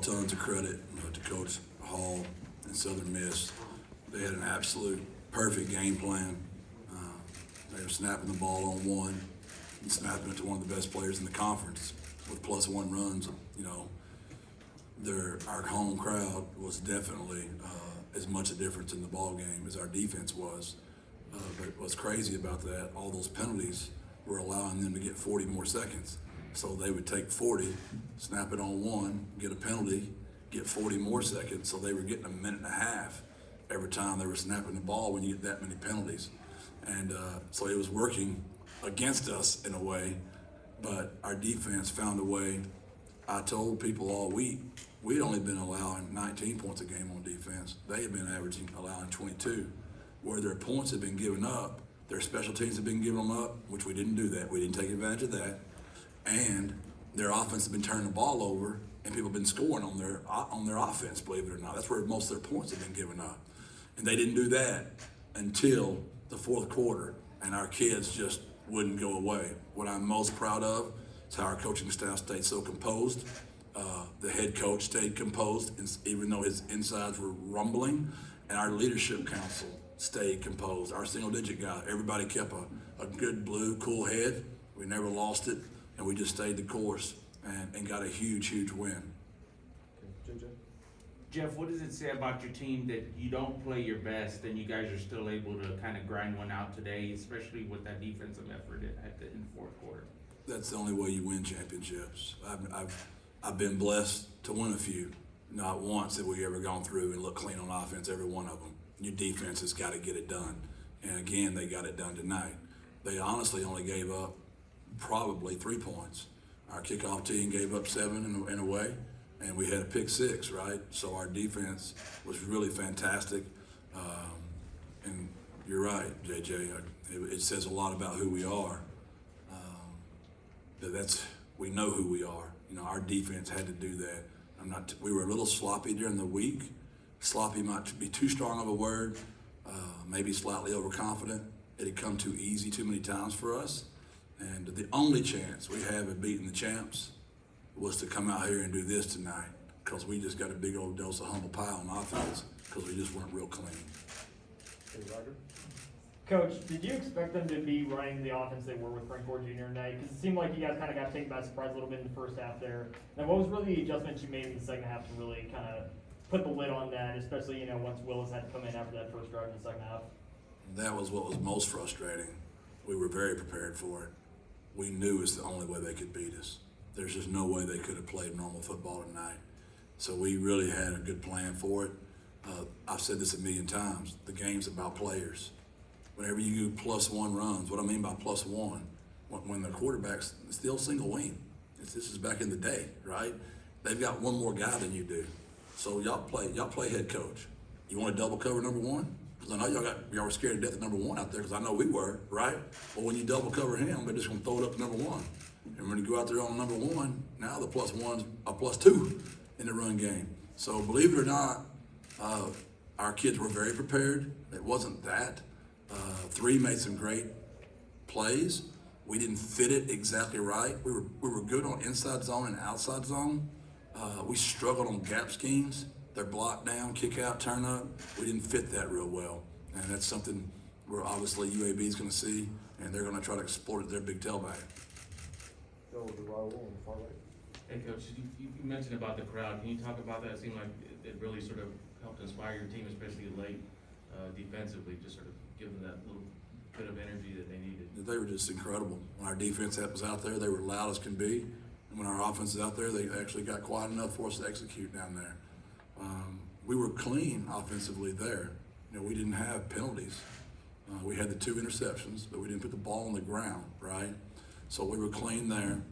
tons of credit to Coach Hall and Southern Miss. They had an absolute perfect game plan. They were snapping the ball on one and snapping it to one of the best players in the conference with +1 runs. Our home crowd was definitely as much a difference in the ball game as our defense was. But what's crazy about that, all those penalties were allowing them to get 40 more seconds. So they would take 40, snap it on one, get a penalty, get 40 more seconds. So they were getting 1.5 minutes every time they were snapping the ball when you get that many penalties. And so it was working against us in a way, but our defense found a way. I told people all week, we'd only been allowing 19 points a game on defense. They had been allowing 22. Where their points had been given up, their special teams had been giving them up, which we didn't do that. We didn't take advantage of that. And their offense had been turning the ball over, and people have been scoring on their offense, believe it or not. That's where most of their points have been given up. And they didn't do that until the fourth quarter, and our kids just wouldn't go away. What I'm most proud of is how our coaching staff stayed so composed. The head coach stayed composed, even though his insides were rumbling, and our leadership council stayed composed. Our single-digit guy, everybody kept a good blue, cool head. We never lost it, and we just stayed the course and got a huge, huge win. Okay. Jeff, what does it say about your team that you don't play your best and you guys are still able to kind of grind one out today, especially with that defensive effort in the fourth quarter? That's the only way you win championships. I've been blessed to win a few. Not once have we ever gone through and looked clean on offense, every one of them. Your defense has got to get it done. And again, they got it done tonight. They honestly only gave up probably 3 points. Our kickoff team gave up 7 in a way, and we had a pick 6, right? So our defense was really fantastic. And you're right, JJ. It says a lot about who we are. We know who we are. Our defense had to do that. We were a little sloppy during the week. Sloppy might be too strong of a word, maybe slightly overconfident. It had come too easy too many times for us. And the only chance we have of beating the champs was to come out here and do this tonight, because we just got a big old dose of humble pie on offense because we just weren't real clean. Okay, Roger. Coach, did you expect them to be running the offense they were with Frank Gore Jr. tonight? Because it seemed like you guys kind of got taken by surprise a little bit in the first half there. And what was really the adjustments you made in the second half to really kind of put the lid on that, especially, once Willis had to come in after that first drive in the second half? That was what was most frustrating. We were very prepared for it. We knew it's the only way they could beat us. There's just no way they could have played normal football tonight. So we really had a good plan for it. I've said this a million times. The game's about players. Whenever you do +1 runs, what I mean by +1, when the quarterback's still single wing. This is back in the day, right? They've got one more guy than you do. So y'all play head coach. You want to double cover number 1? Because I know y'all were scared to death of number 1 out there, because I know we were, right? Well, when you double cover him, they're just going to throw it up to number 1. And when you go out there on number 1, now the +1's a +2 in the run game. So believe it or not, our kids were very prepared. It wasn't that. 3 made some great plays. We didn't fit it exactly right. We were good on inside zone and outside zone. We struggled on gap schemes. They're blocked down, kick out, turn up. We didn't fit that real well. And that's something where obviously UAB is going to see, and they're going to try to exploit it, their big tailback. Go with the Raul on the far right. Hey, Coach, you mentioned about the crowd. Can you talk about that? It seemed like it really sort of helped inspire your team, especially late defensively, just sort of give them that little bit of energy that they needed. They were just incredible. When our defense was out there, they were loud as can be. And when our offense is out there, they actually got quiet enough for us to execute down there. We were clean offensively there. We didn't have penalties. We had the 2 interceptions, but we didn't put the ball on the ground, right? So we were clean there.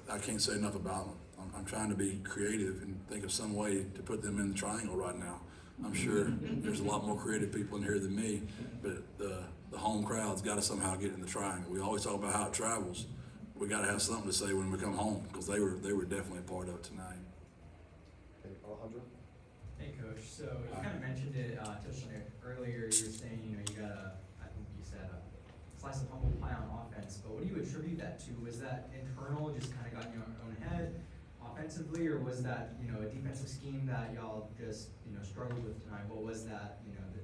I can't say enough about them. I'm trying to be creative and think of some way to put them in the triangle right now. I'm sure there's a lot more creative people in here than me, but the home crowd's got to somehow get in the triangle. We always talk about how it travels. We got to have something to say when we come home, because they were definitely a part of it tonight. Okay, Alejandro. Hey, Coach. So you kind of mentioned it, touched on it earlier. You were saying, you got I think you said a slice of humble pie on offense. But what do you attribute that to? Was that internal, just kind of got in your own head? offensively, or was that, a defensive scheme that y'all just, struggled with tonight? What was that,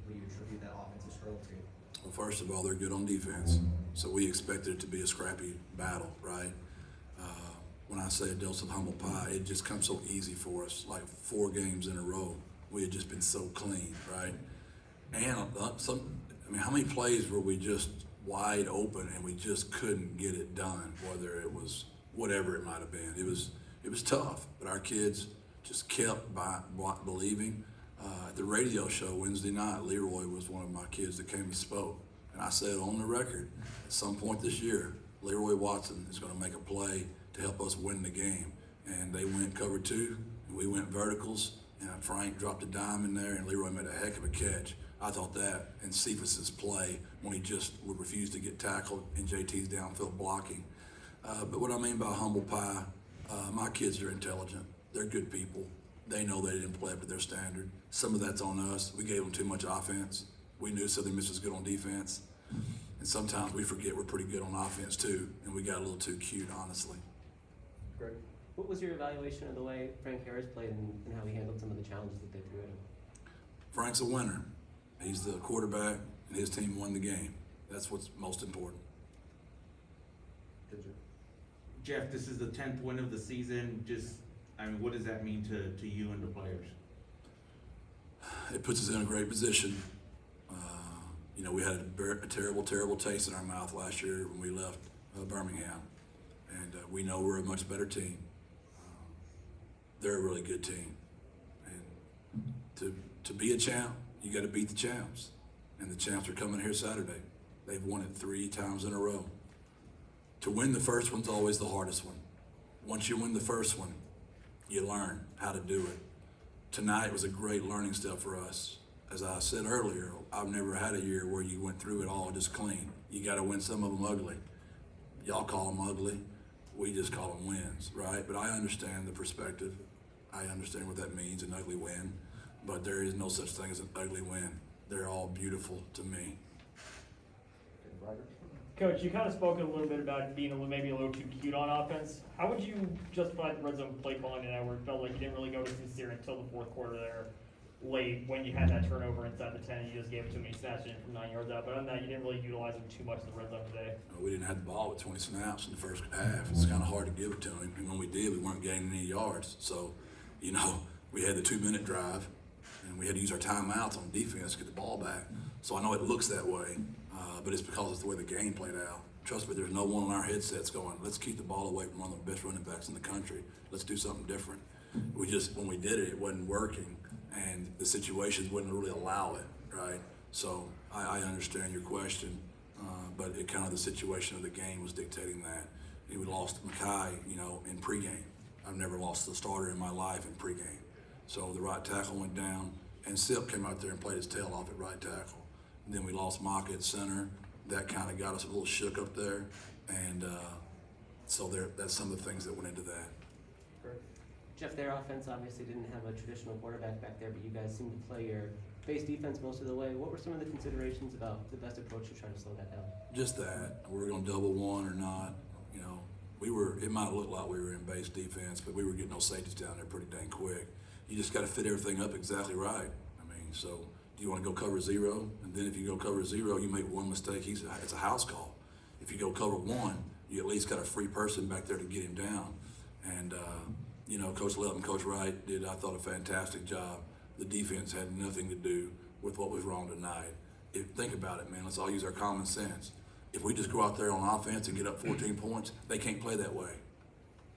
what do you attribute that offensive struggle to? Well, first of all, they're good on defense, so we expected it to be a scrappy battle, right? When I say a dose of humble pie, it just comes so easy for us. Like 4 games in a row, we had just been so clean, right? And how many plays were we just wide open and we just couldn't get it done? Whether it was whatever it might have been, it was tough. But our kids just kept believing. At the radio show Wednesday night, Leroy was one of my kids that came and spoke, and I said on the record, at some point this year, Leroy Watson is going to make a play to help us win the game. And they went cover 2, and we went verticals, and Frank dropped a dime in there, and Leroy made a heck of a catch. I thought that, and Cephas's play when he just would refuse to get tackled, and JT's downfield blocking. But what I mean by humble pie, my kids are intelligent. They're good people. They know they didn't play up to their standard. Some of that's on us. We gave them too much offense. We knew Southern Miss was good on defense. And sometimes we forget we're pretty good on offense too, and we got a little too cute, honestly. Greg? What was your evaluation of the way Frank Harris played and how he handled some of the challenges that they threw at him? Frank's a winner. He's the quarterback, and his team won the game. That's what's most important. JJ? Jeff, this is the 10th win of the season. What does that mean to you and the players? It puts us in a great position. We had a terrible, terrible taste in our mouth last year when we left Birmingham. And we know we're a much better team. They're a really good team. And to be a champ, you got to beat the champs. And the champs are coming here Saturday. They've won it 3 times in a row. To win the first one's always the hardest one. Once you win the first one, you learn how to do it. Tonight was a great learning step for us. As I said earlier, I've never had a year where you went through it all just clean. You got to win some of them ugly. Y'all call them ugly. We just call them wins, right? But I understand the perspective. I understand what that means, an ugly win. But there is no such thing as an ugly win. They're all beautiful to me. Okay, Ryder? Coach, you kind of spoke a little bit about being maybe a little too cute on offense. How would you justify the red zone play calling tonight where it felt like you didn't really go to sincere until the 4th quarter there late when you had that turnover inside the 10 and you just gave it to him and he snatched it from 9 yards out. But on that, you didn't really utilize him too much in the red zone today. We didn't have the ball with 20 snaps in the first half. It's kind of hard to give it to him. And when we did, we weren't gaining any yards. So, we had the 2-minute drive and we had to use our timeouts on defense to get the ball back. So I know it looks that way, but it's because it's the way the game played out. Trust me, there's no one on our headsets going, let's keep the ball away from one of the best running backs in the country. Let's do something different. When we did it, it wasn't working, and the situations wouldn't really allow it, right? So I understand your question, but it kind of the situation of the game was dictating that. We lost Mackay, in pregame. I've never lost a starter in my life in pregame. So the right tackle went down, and Sip came out there and played his tail off at right tackle. And then we lost Maka at center. That kind of got us a little shook up there, and so that's some of the things that went into that. Greg? Jeff, their offense obviously didn't have a traditional quarterback back there, but you guys seemed to play your base defense most of the way. What were some of the considerations about the best approach to try to slow that down? Just that. We're going to double one or not. It might look like we were in base defense, but we were getting those safeties down there pretty dang quick. You just got to fit everything up exactly right. So do you want to go cover 0? And then if you go cover 0, you make one mistake, it's a house call. If you go cover 1, you at least got a free person back there to get him down. And, Coach Love and Coach Wright did, I thought, a fantastic job. The defense had nothing to do with what was wrong tonight. Think about it, man. Let's all use our common sense. If we just go out there on offense and get up 14 points, they can't play that way.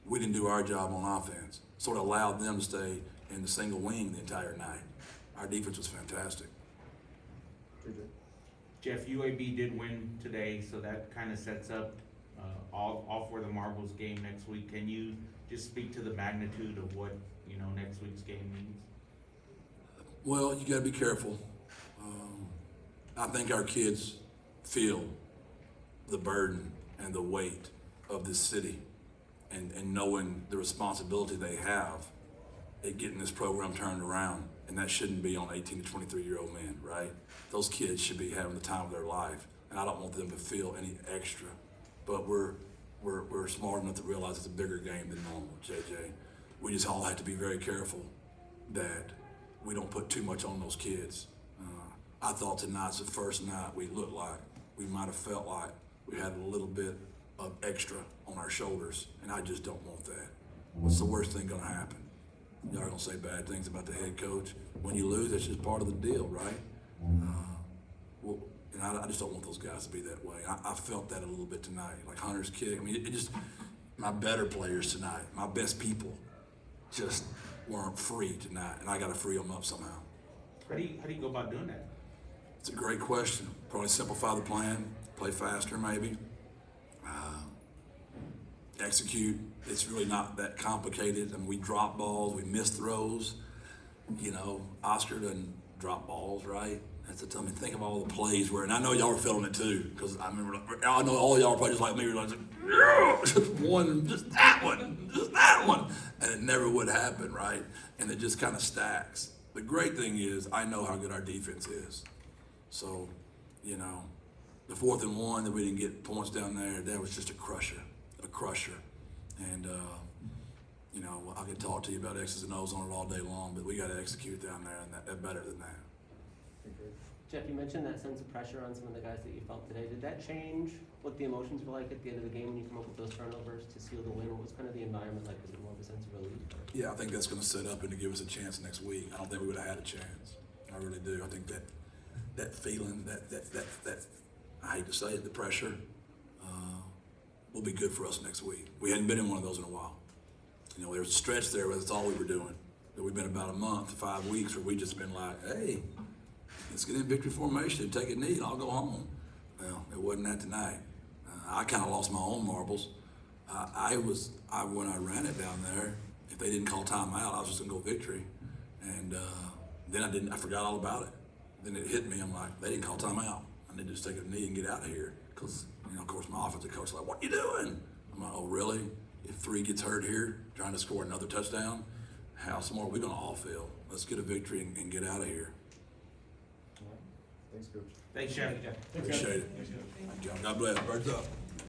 We didn't do our job on offense. So it allowed them to stay in the single wing the entire night. Our defense was fantastic. JJ? Jeff, UAB did win today, so that kind of sets up all for the Marbles game next week. Can you just speak to the magnitude of what next week's game means? Well, you got to be careful. I think our kids feel the burden and the weight of this city and knowing the responsibility they have at getting this program turned around. And that shouldn't be on 18 to 23-year-old men, right? Those kids should be having the time of their life. And I don't want them to feel any extra. But we're smart enough to realize it's a bigger game than normal, JJ. we just all have to be very careful that we don't put too much on those kids. I thought tonight's the first night we looked like, we might have felt like we had a little bit of extra on our shoulders, and I just don't want that. What's the worst thing gonna happen? Y'all are gonna say bad things about the head coach. When you lose, that's just part of the deal, right? Well, and I just don't want those guys to be that way. I felt that a little bit tonight, like Hunter's kick. I mean, it just, my better players tonight, my best people, just weren't free tonight, and I gotta free them up somehow. How do you go about doing that? It's a great question. Probably simplify the plan, play faster maybe, execute. It's really not that complicated. I mean, we drop balls, we miss throws. You know, Oscar doesn't drop balls, right? That's a tough. I mean, think of all the plays where, and I know y'all were feeling it too, because I remember, I know all y'all were probably just like me, were like, yeah, just one, just that one, and it never would happen, right? And it just kind of stacks. The great thing is, I know how good our defense is. So, you know, the 4th and 1 that we didn't get points down there, that was just a crusher. And, you know, I could talk to you about X's and O's on it all day long, but we got to execute down there, and that better than that. Jeff, you mentioned that sense of pressure on some of the guys that you felt today. Did that change what the emotions were like at the end of the game when you come up with those turnovers to seal the win? What was kind of the environment like? Was it more of a sense of relief? Or? Yeah, I think that's going to set up and to give us a chance next week. I don't think we would have had a chance. I really do. I think that feeling, that I hate to say it, the pressure, will be good for us next week. We hadn't been in one of those in a while. You know, there was a stretch there where that's all we were doing. That we've been about a month, 5 weeks, where we just been like, hey, let's get in victory formation and take a knee and I'll go home. Well, it wasn't that tonight. I kind of lost my own marbles. When I ran it down there, if they didn't call timeout, I was just gonna go victory. And then I forgot all about it. Then it hit me, I'm like, they didn't call timeout. I need to just take a knee and get out of here. Because, you know, of course, my offensive coach is like, what are you doing? I'm like, oh, really? If 3 gets hurt here, trying to score another touchdown, how smart are we gonna all feel? Let's get a victory and get out of here. Thanks, Coach. Thanks, Jeff. Appreciate it. Thank you. God bless. Birds up.